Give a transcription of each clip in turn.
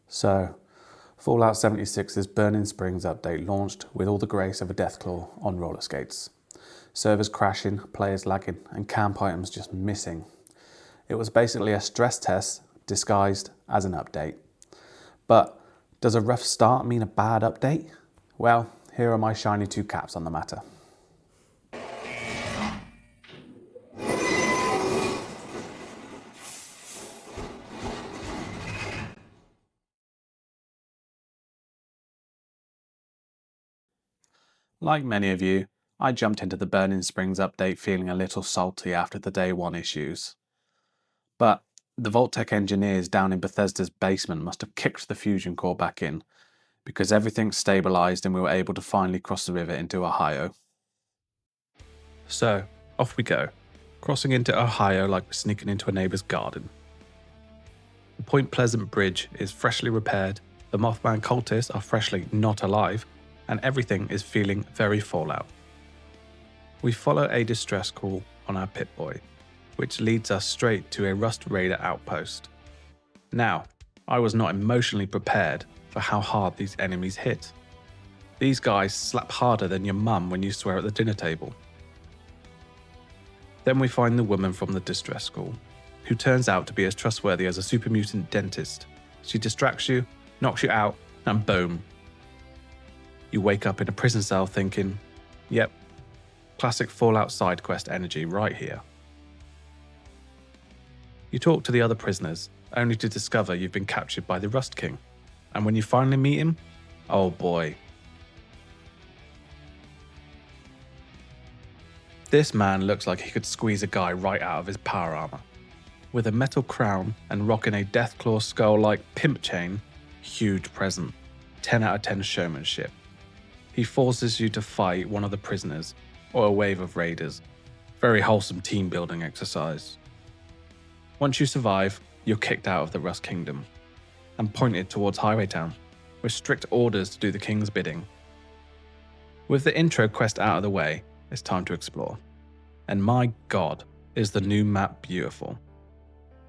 So, Fallout 76's Burning Springs update launched with all the grace of a Deathclaw on roller skates. Servers crashing, players lagging, and camp items just missing. It was basically a stress test disguised as an update. But does a rough start mean a bad update? Well, here are my shiny two caps on the matter. Like many of you, I jumped into the Burning Springs update feeling a little salty after the day one issues. But the Vault-Tec engineers down in Bethesda's basement must have kicked the fusion core back in, because everything stabilised and we were able to finally cross the river into Ohio. So, off we go, crossing into Ohio like we're sneaking into a neighbour's garden. The Point Pleasant Bridge is freshly repaired, the Mothman cultists are freshly not alive, and everything is feeling very Fallout. We follow a distress call on our Pip-Boy, which leads us straight to a Rust Raider outpost. Now, I was not emotionally prepared for how hard these enemies hit. These guys slap harder than your mum when you swear at the dinner table. Then we find the woman from the distress call, who turns out to be as trustworthy as a super mutant dentist. She distracts you, knocks you out, and boom. You wake up in a prison cell thinking, yep, classic Fallout side quest energy right here. You talk to the other prisoners, only to discover you've been captured by the Rust King. And when you finally meet him, oh boy. This man looks like he could squeeze a guy right out of his power armor. With a metal crown and rocking a Deathclaw skull-like pimp chain, huge present, 10 out of 10 showmanship. He forces you to fight one of the prisoners, or a wave of raiders. Very wholesome team-building exercise. Once you survive, you're kicked out of the Rust Kingdom, and pointed towards Highway Town, with strict orders to do the King's bidding. With the intro quest out of the way, it's time to explore. And my god, is the new map beautiful.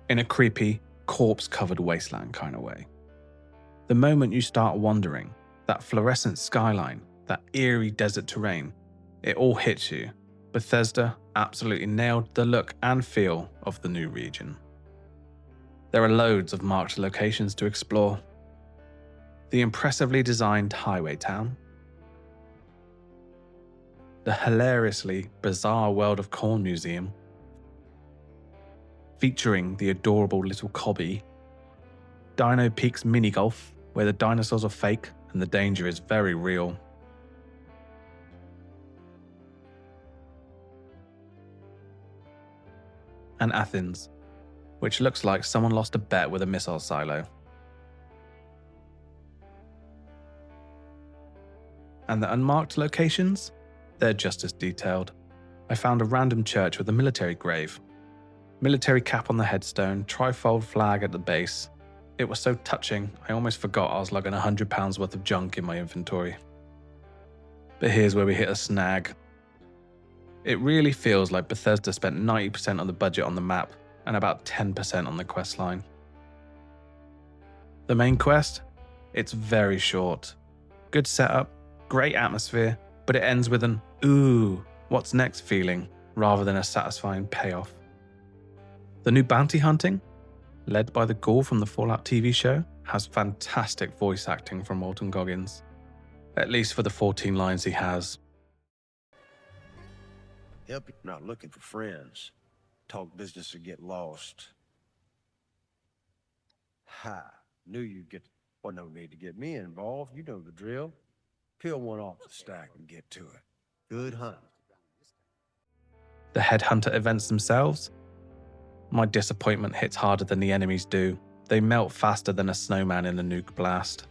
In a creepy, corpse-covered wasteland kind of way. The moment you start wandering, that fluorescent skyline, that eerie desert terrain, it all hits you. Bethesda absolutely nailed the look and feel of the new region. There are loads of marked locations to explore. The impressively designed Highway Town, the hilariously bizarre World of Corn Museum, featuring the adorable little Cobby, Dino Peaks Mini Golf, where the dinosaurs are fake and the danger is very real, and Athens, which looks like someone lost a bet with a missile silo. And the unmarked locations? They're just as detailed. I found a random church with a military grave. Military cap on the headstone, trifold flag at the base. It was so touching, I almost forgot I was lugging £100 worth of junk in my inventory. But here's where we hit a snag. It really feels like Bethesda spent 90% of the budget on the map and about 10% on the questline. The main quest? It's very short. Good setup, great atmosphere, but it ends with an ooh, what's next feeling, rather than a satisfying payoff. The new bounty hunting, led by the Ghoul from the Fallout TV show, has fantastic voice acting from Walton Goggins. At least for the 14 lines he has. Help you not looking for friends. Talk business or get lost. Ha! Knew you'd get. Well, no need to get me involved. You know the drill. Peel one off the stack and get to it. Good hunt. The headhunter events themselves? My disappointment hits harder than the enemies do. They melt faster than a snowman in a nuke blast.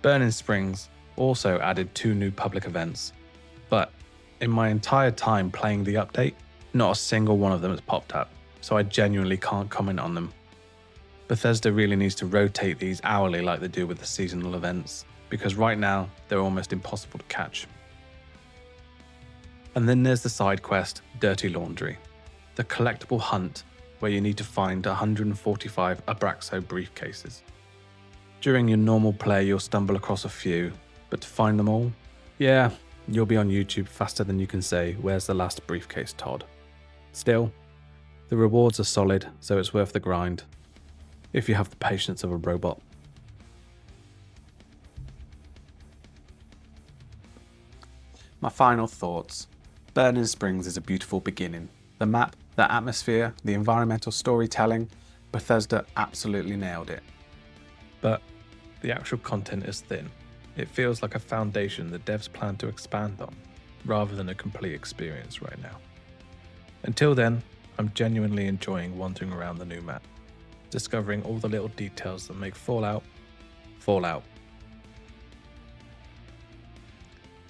Burning Springs also added 2 new public events, but in my entire time playing the update, not a single one of them has popped up, so I genuinely can't comment on them. Bethesda really needs to rotate these hourly like they do with the seasonal events, because right now they're almost impossible to catch. And then there's the side quest, Dirty Laundry, the collectible hunt where you need to find 145 Abraxo briefcases. During your normal play, you'll stumble across a few, but to find them all, yeah, you'll be on YouTube faster than you can say, "Where's the last briefcase, Todd?" Still, the rewards are solid, so it's worth the grind, if you have the patience of a robot. My final thoughts. Burning Springs is a beautiful beginning. The map, the atmosphere, the environmental storytelling, Bethesda absolutely nailed it. But the actual content is thin. It feels like a foundation the devs plan to expand on, rather than a complete experience right now. Until then, I'm genuinely enjoying wandering around the new map, discovering all the little details that make Fallout, Fallout.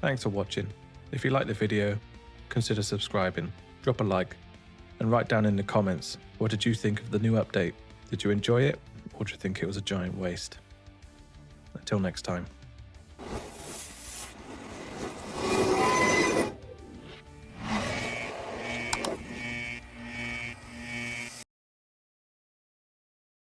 Thanks for watching. If you liked the video, consider subscribing, drop a like, and write down in the comments, what did you think of the new update? Did you enjoy it, or do you think it was a giant waste? Until next time.